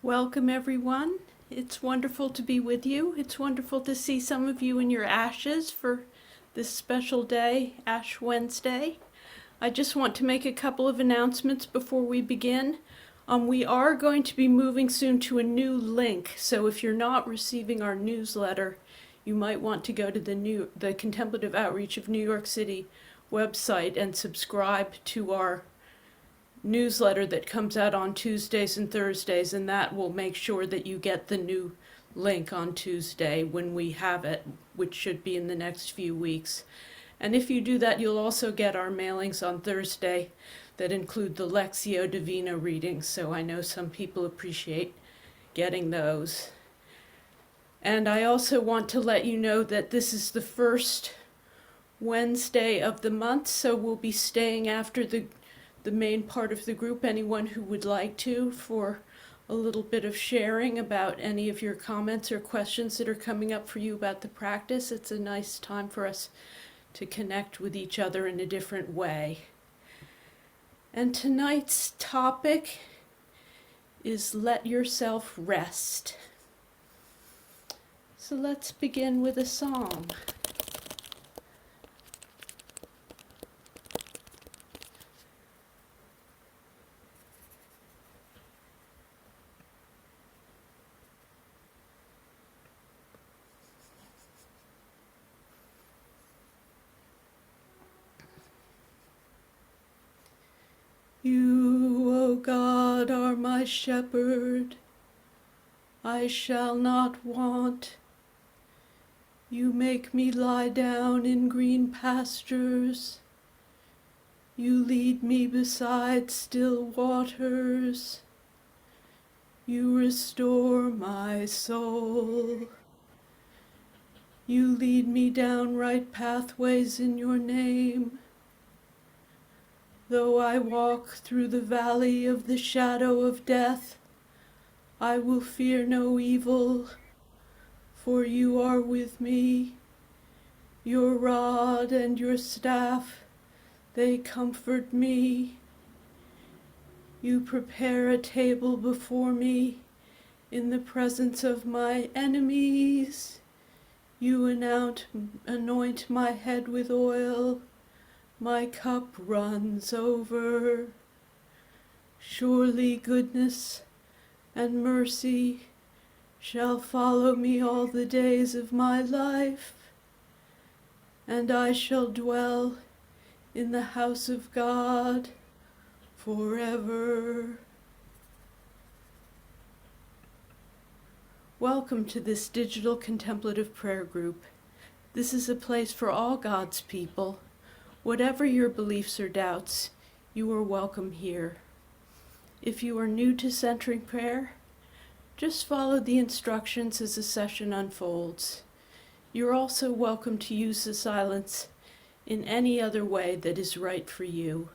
Welcome, everyone. It's wonderful to be with you. It's wonderful to see some of you in your ashes for this special day, Ash Wednesday. I just want to make a couple of announcements before we begin. We are going to be moving soon to a new link, so if you're not receiving our newsletter, you might want to go to the Contemplative Outreach of New York City website and subscribe to our newsletter that comes out on Tuesdays and Thursdays, and that will make sure that you get the new link on Tuesday when we have it, which should be in the next few weeks. And if you do that, you'll also get our mailings on Thursday that include the Lectio Divina readings, so I know some people appreciate getting those. And I also want to let you know that this is the first Wednesday of the month, so we'll be staying after the main part of the group, anyone who would like to, for a little bit of sharing about any of your comments or questions that are coming up for you about the practice. It's a nice time for us to connect with each other in a different way. And tonight's topic is let yourself rest. So let's begin with a song. You, O God, are my shepherd, I shall not want. You make me lie down in green pastures. You lead me beside still waters. You restore my soul. You lead me down right pathways in your name. Though I walk through the valley of the shadow of death, I will fear no evil, for you are with me. Your rod and your staff, they comfort me. You prepare a table before me in the presence of my enemies. You anoint my head with oil. My cup runs over. Surely goodness and mercy shall follow me all the days of my life, and I shall dwell in the house of God forever. Welcome to this digital contemplative prayer group. This is a place for all God's people. Whatever your beliefs or doubts, you are welcome here. If you are new to centering prayer, just follow the instructions as the session unfolds. You're also welcome to use the silence in any other way that is right for you.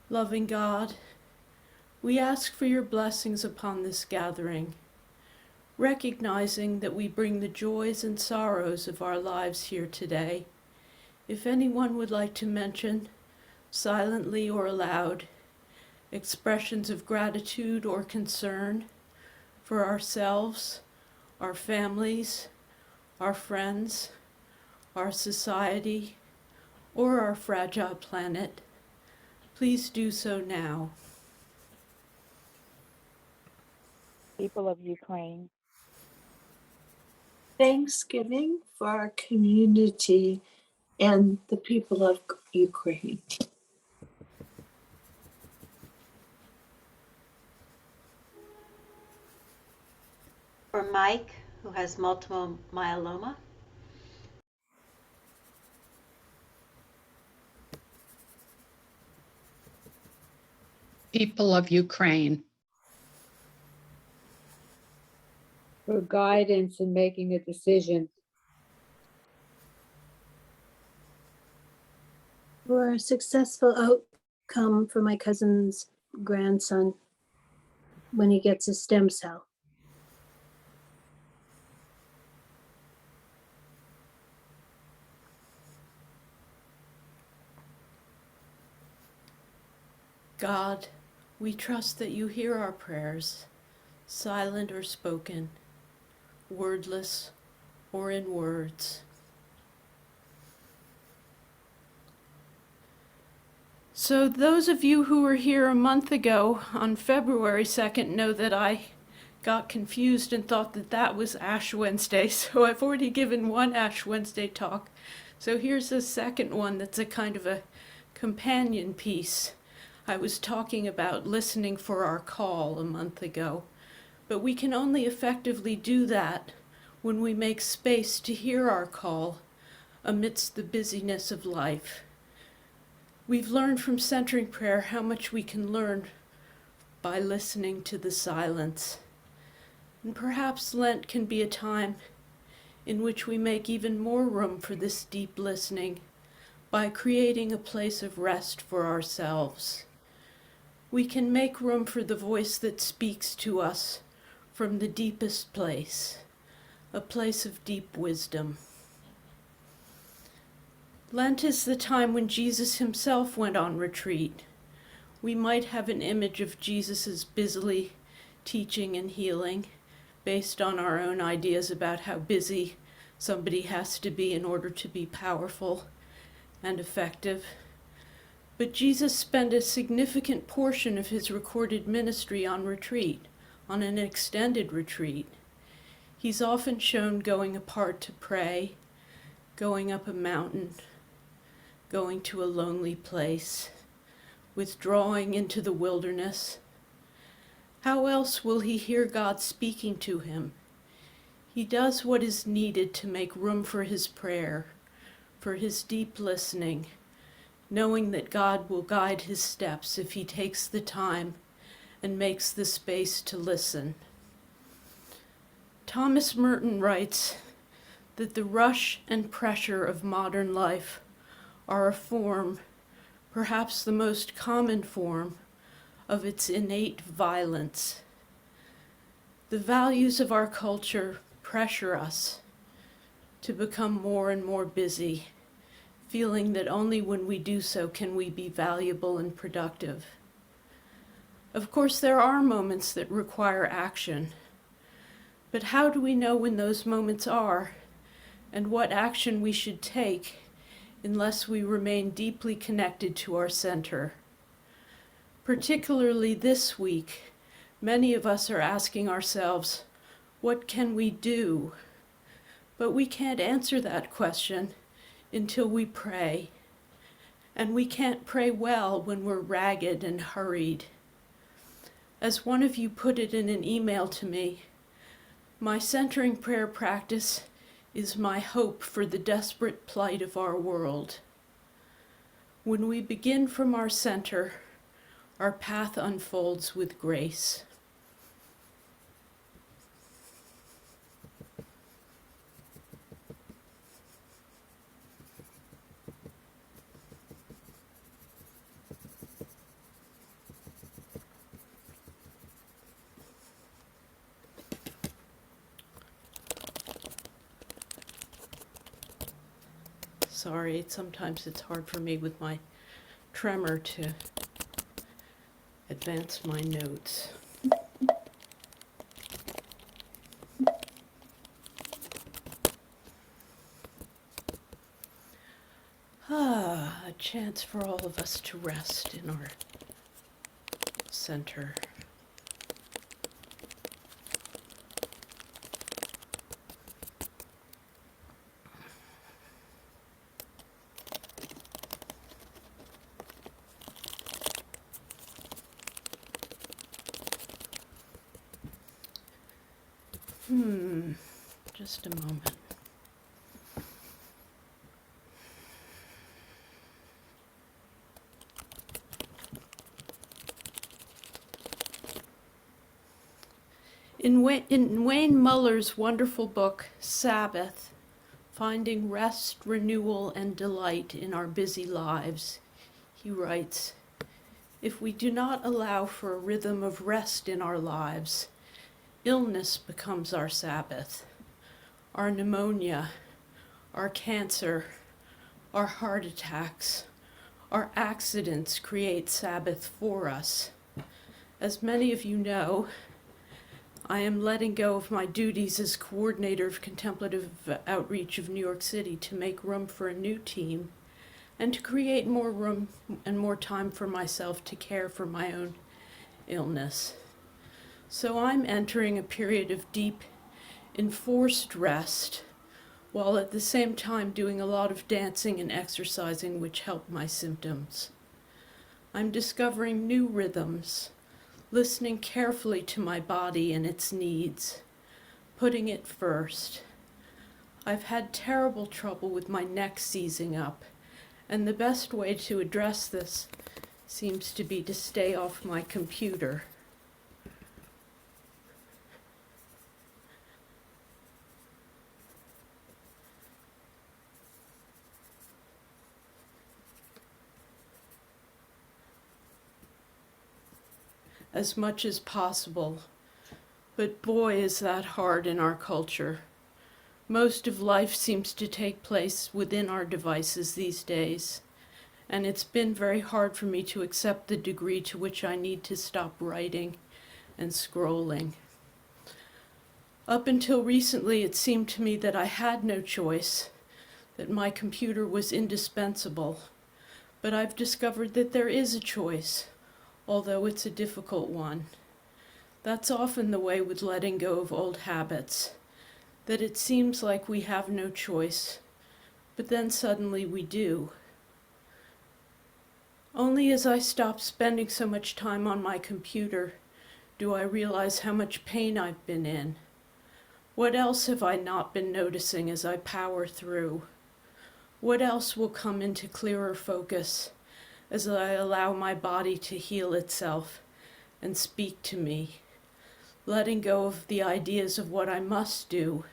Loving God, we ask for your blessings upon this gathering, recognizing that we bring the joys and sorrows of our lives here today. If anyone would like to mention, silently or aloud, expressions of gratitude or concern for ourselves, our families, our friends, our society, or our fragile planet, please do so now. People of Ukraine. Thanksgiving for our community and the people of Ukraine. For Mike, who has multiple myeloma. People of Ukraine. For guidance in making a decision. For a successful outcome for my cousin's grandson when he gets his stem cell. God, We trust that you hear our prayers, silent or spoken, wordless or in words. So those of you who were here a month ago on February 2nd know that I got confused and thought that that was Ash Wednesday. So I've already given one Ash Wednesday talk. So here's a second one that's a kind of a companion piece. I was talking about listening for our call a month ago, but we can only effectively do that when we make space to hear our call amidst the busyness of life. We've learned from centering prayer how much we can learn by listening to the silence. And perhaps Lent can be a time in which we make even more room for this deep listening by creating a place of rest for ourselves. We can make room for the voice that speaks to us from the deepest place, a place of deep wisdom. Lent is the time when Jesus himself went on retreat. We might have an image of Jesus' busily teaching and healing based on our own ideas about how busy somebody has to be in order to be powerful and effective. But Jesus spent a significant portion of his recorded ministry on retreat, on an extended retreat. He's often shown going apart to pray, going up a mountain, going to a lonely place, withdrawing into the wilderness. How else will he hear God speaking to him? He does what is needed to make room for his prayer, for his deep listening, knowing that God will guide his steps if he takes the time and makes the space to listen. Thomas Merton writes that the rush and pressure of modern life are a form, perhaps the most common form, of its innate violence. The values of our culture pressure us to become more and more busy, feeling that only when we do so can we be valuable and productive. Of course, there are moments that require action, but how do we know when those moments are, and what action we should take unless we remain deeply connected to our center? Particularly this week, many of us are asking ourselves, what can we do? But we can't answer that question until we pray. And we can't pray well when we're ragged and hurried. As one of you put it in an email to me, my centering prayer practice is my hope for the desperate plight of our world. When we begin from our center, our path unfolds with grace. Sorry, sometimes it's hard for me with my tremor to advance my notes. A chance for all of us to rest in our center. Just a moment. In Wayne Muller's wonderful book, Sabbath, Finding Rest, Renewal, and Delight in Our Busy Lives, he writes, if we do not allow for a rhythm of rest in our lives, illness becomes our Sabbath. Our pneumonia, our cancer, our heart attacks, our accidents create Sabbath for us. As many of you know, I am letting go of my duties as coordinator of contemplative outreach of New York City to make room for a new team and to create more room and more time for myself to care for my own illness. So I'm entering a period of deep, enforced rest, while at the same time doing a lot of dancing and exercising which help my symptoms. I'm discovering new rhythms, listening carefully to my body and its needs, putting it first. I've had terrible trouble with my neck seizing up, and the best way to address this seems to be to stay off my computer. As much as possible, but boy is that hard in our culture. Most of life seems to take place within our devices these days, and it's been very hard for me to accept the degree to which I need to stop writing and scrolling. Up until recently, it seemed to me that I had no choice, that my computer was indispensable, but I've discovered that there is a choice, although it's a difficult one. That's often the way with letting go of old habits, that it seems like we have no choice, but then suddenly we do. Only as I stop spending so much time on my computer do I realize how much pain I've been in. What else have I not been noticing as I power through? What else will come into clearer focus as I allow my body to heal itself and speak to me, letting go of the ideas of what I must do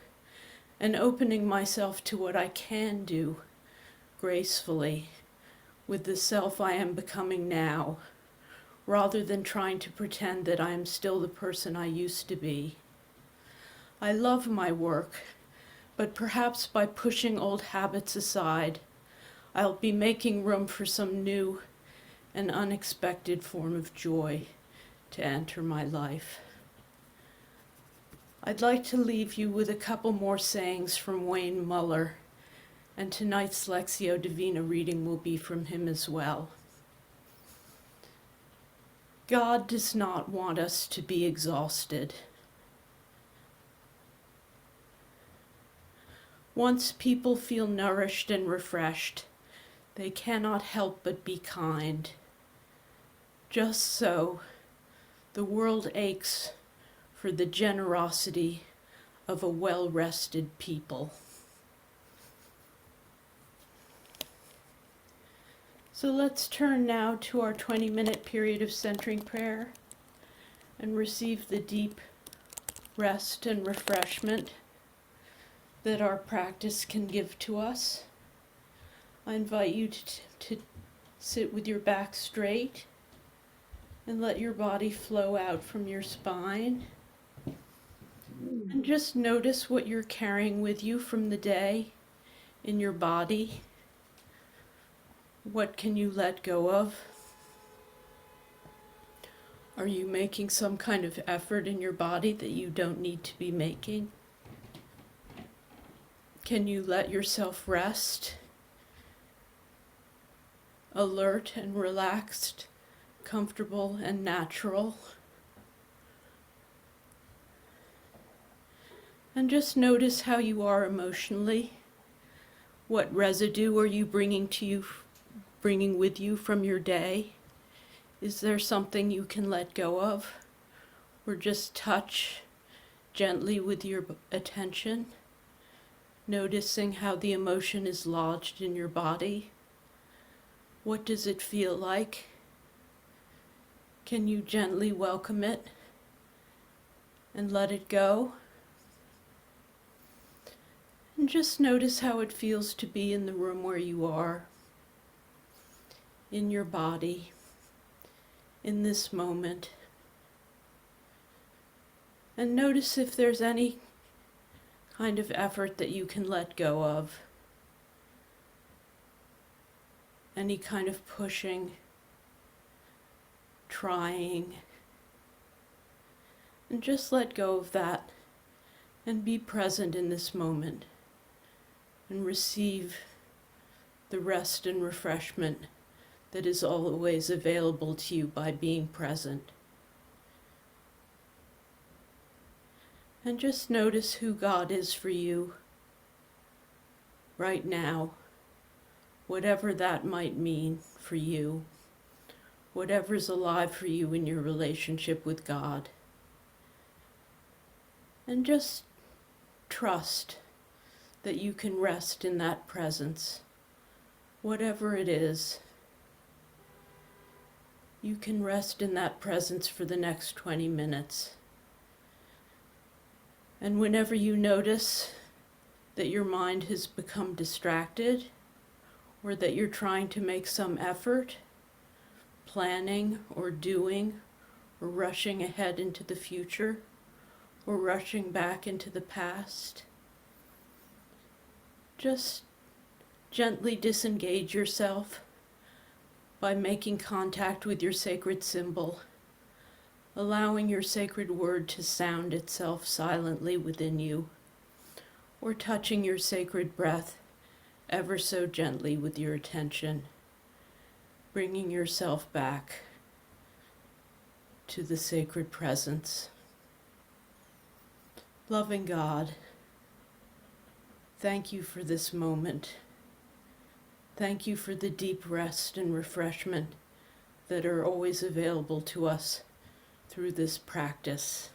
and opening myself to what I can do gracefully with the self I am becoming now, rather than trying to pretend that I am still the person I used to be. I love my work, but perhaps by pushing old habits aside, I'll be making room for some new and unexpected form of joy to enter my life. I'd like to leave you with a couple more sayings from Wayne Muller, and tonight's Lectio Divina reading will be from him as well. God does not want us to be exhausted. Once people feel nourished and refreshed, they cannot help but be kind. Just so, the world aches for the generosity of a well-rested people. So let's turn now to our 20-minute period of centering prayer and receive the deep rest and refreshment that our practice can give to us. I invite you to sit with your back straight and let your body flow out from your spine. And just notice what you're carrying with you from the day in your body. What can you let go of? Are you making some kind of effort in your body that you don't need to be making? Can you let yourself rest, alert and relaxed, comfortable and natural? And just notice how you are emotionally. What residue are you bringing with you from your day? Is there something you can let go of? Or just touch gently with your attention, noticing how the emotion is lodged in your body? What does it feel like? Can you gently welcome it and let it go? And just notice how it feels to be in the room where you are, in your body, in this moment. And notice if there's any kind of effort that you can let go of, any kind of pushing, trying, And just let go of that and be present in this moment and receive the rest and refreshment that is always available to you by being present. And just notice who God is for you right now, whatever that might mean for you, whatever's alive for you in your relationship with God. And just trust that you can rest in that presence, whatever it is. You can rest in that presence for the next 20 minutes. And whenever you notice that your mind has become distracted, or that you're trying to make some effort, planning or doing, or rushing ahead into the future, or rushing back into the past, just gently disengage yourself by making contact with your sacred symbol, allowing your sacred word to sound itself silently within you, or touching your sacred breath ever so gently with your attention, bringing yourself back to the sacred presence. Loving God, thank you for this moment. Thank you for the deep rest and refreshment that are always available to us through this practice.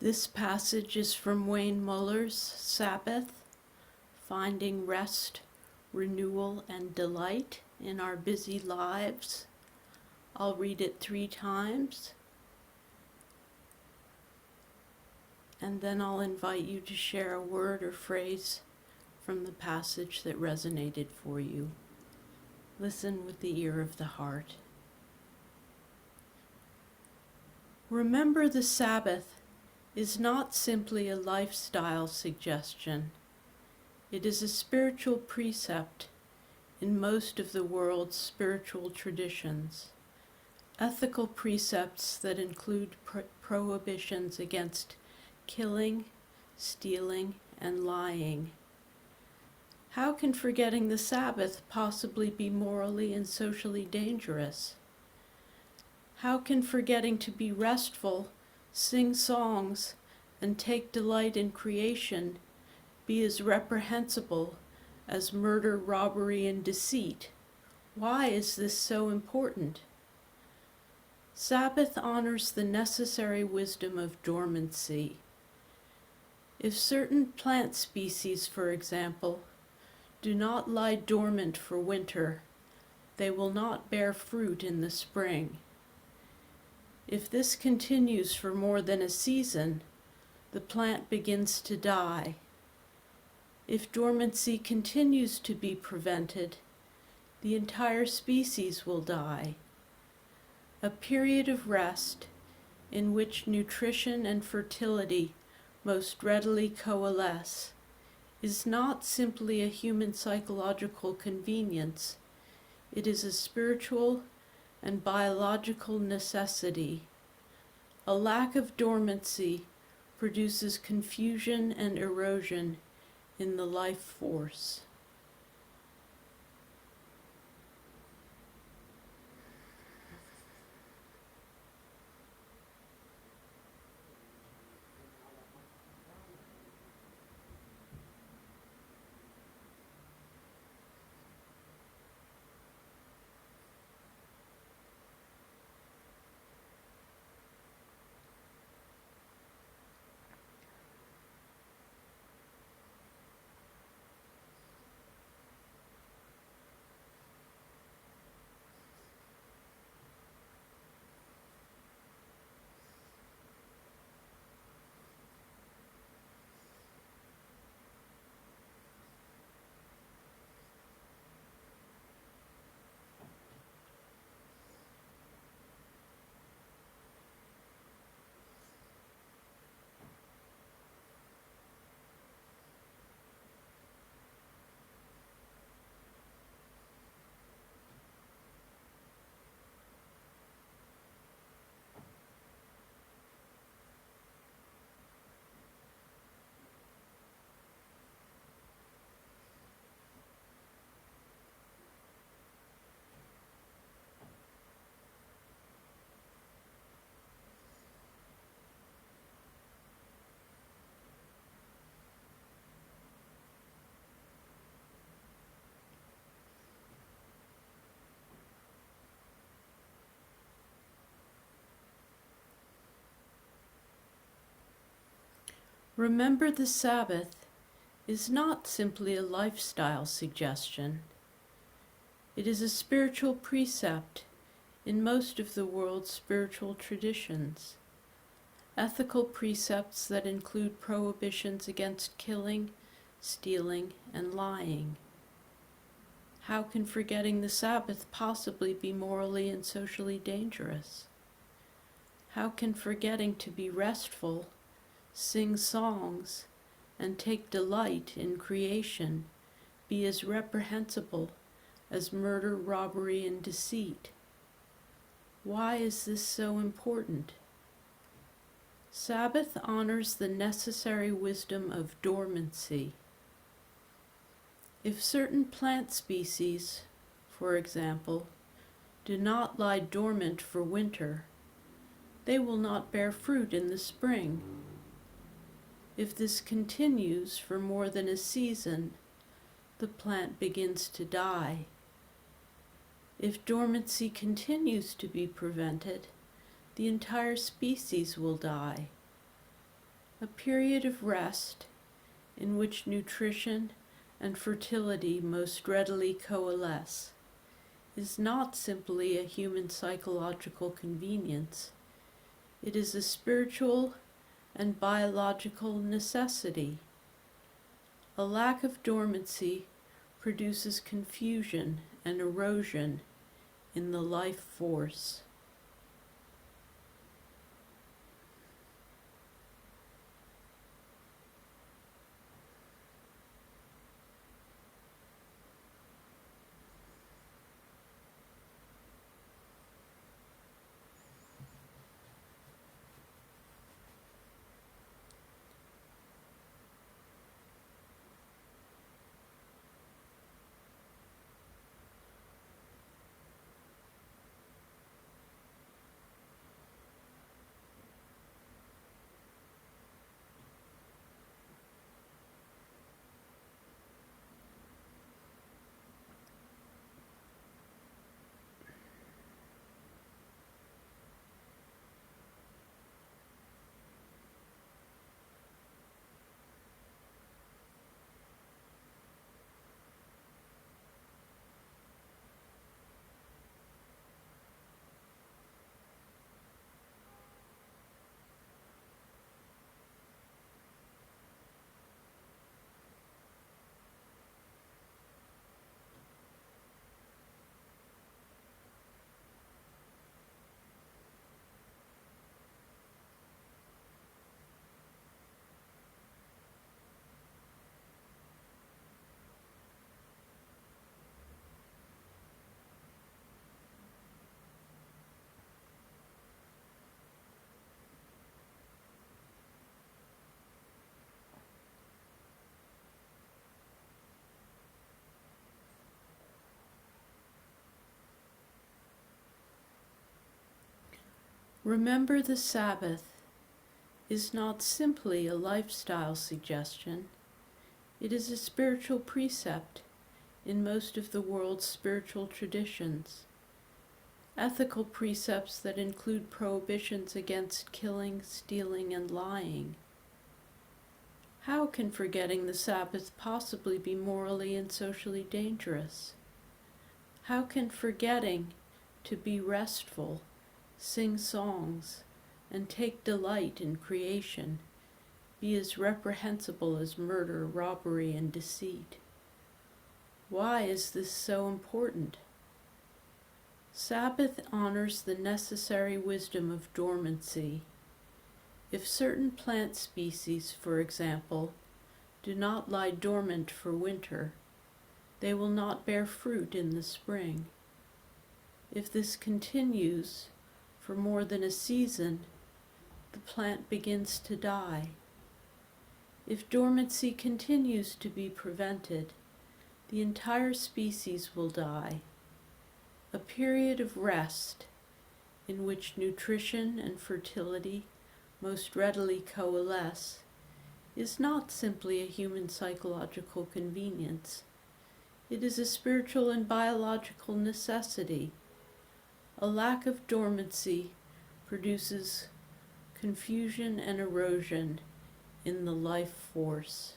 This passage is from Wayne Muller's Sabbath, Finding Rest, Renewal, and Delight in Our Busy Lives. I'll read it 3 times, and then I'll invite you to share a word or phrase from the passage that resonated for you. Listen with the ear of the heart. Remember, the Sabbath is not simply a lifestyle suggestion. It is a spiritual precept in most of the world's spiritual traditions. Ethical precepts that include prohibitions against killing, stealing, and lying. How can forgetting the Sabbath possibly be morally and socially dangerous? How can forgetting to be restful, sing songs, and take delight in creation be as reprehensible as murder, robbery, and deceit? Why is this so important? Sabbath honors the necessary wisdom of dormancy. If certain plant species, for example, do not lie dormant for winter, they will not bear fruit in the spring. If this continues for more than a season, the plant begins to die. If dormancy continues to be prevented, the entire species will die. A period of rest in which nutrition and fertility most readily coalesce is not simply a human psychological convenience. It is a spiritual and biological necessity. A lack of dormancy produces confusion and erosion in the life force. Remember, the Sabbath is not simply a lifestyle suggestion. It is a spiritual precept in most of the world's spiritual traditions. Ethical precepts that include prohibitions against killing, stealing, and lying. How can forgetting the Sabbath possibly be morally and socially dangerous? How can forgetting to be restful, sing songs, and take delight in creation be as reprehensible as murder, robbery, and deceit? Why is this so important? Sabbath honors the necessary wisdom of dormancy. If certain plant species, for example, do not lie dormant for winter, they will not bear fruit in the spring. If this continues for more than a season, the plant begins to die. If dormancy continues to be prevented, the entire species will die. A period of rest in which nutrition and fertility most readily coalesce is not simply a human psychological convenience. It is a spiritual and biological necessity. A lack of dormancy produces confusion and erosion in the life force. Remember the Sabbath is not simply a lifestyle suggestion. It is a spiritual precept in most of the world's spiritual traditions. Ethical precepts that include prohibitions against killing, stealing, and lying. How can forgetting the Sabbath possibly be morally and socially dangerous? How can forgetting to be restful, sing songs, and take delight in creation be as reprehensible as murder, robbery, and deceit? Why is this so important? Sabbath honors the necessary wisdom of dormancy. If certain plant species, for example, do not lie dormant for winter, they will not bear fruit in the spring. If this continues for more than a season, the plant begins to die. If dormancy continues to be prevented, the entire species will die. A period of rest in which nutrition and fertility most readily coalesce is not simply a human psychological convenience. It is a spiritual and biological necessity. A lack of dormancy produces confusion and erosion in the life force.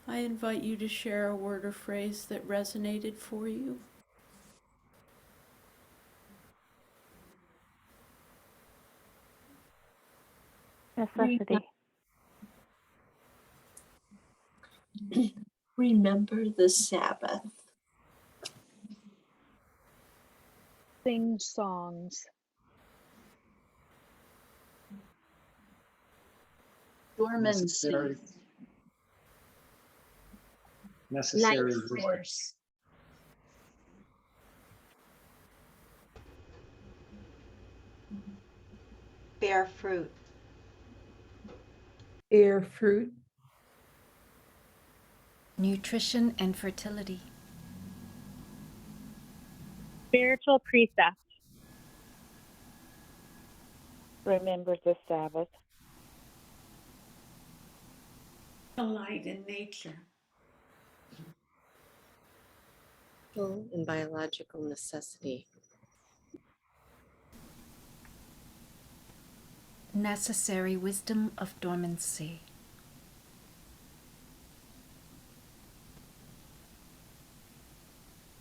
I invite you to share a word or phrase that resonated for you. Necessity. Remember the Sabbath. Sing songs. Dormancy. Necessary Life force. Bear fruit. Bear fruit. Nutrition and fertility. Spiritual precept. Remember the Sabbath. light in nature. And biological necessity. Necessary wisdom of dormancy.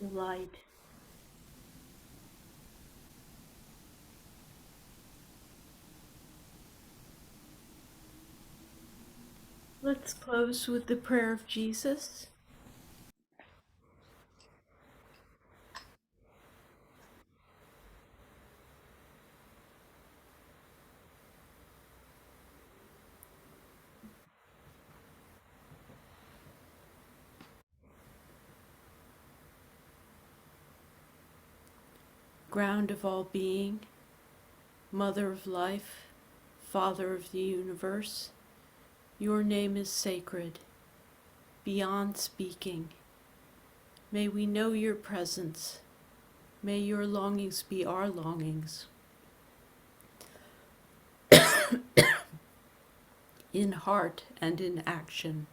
Light. Let's close with the prayer of Jesus. Ground of all being, Mother of life, Father of the universe, your name is sacred, beyond speaking. May we know your presence. May your longings be our longings. In heart and in action.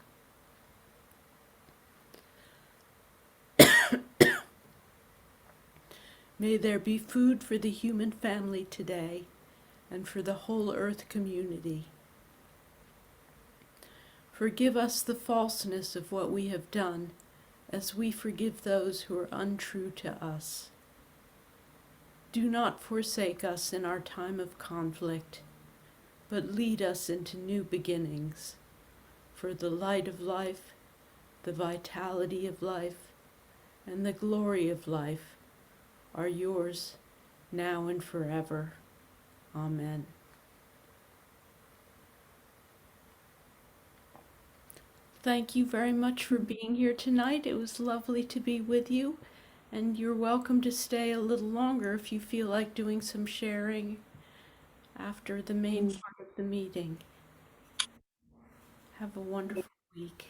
May there be food for the human family today and for the whole earth community. Forgive us the falseness of what we have done, as we forgive those who are untrue to us. Do not forsake us in our time of conflict, but lead us into new beginnings. For the light of life, the vitality of life, and the glory of life are yours now and forever. Amen. Thank you very much for being here tonight. It was lovely to be with you, and you're welcome to stay a little longer if you feel like doing some sharing after the main part of the meeting. Have a wonderful week.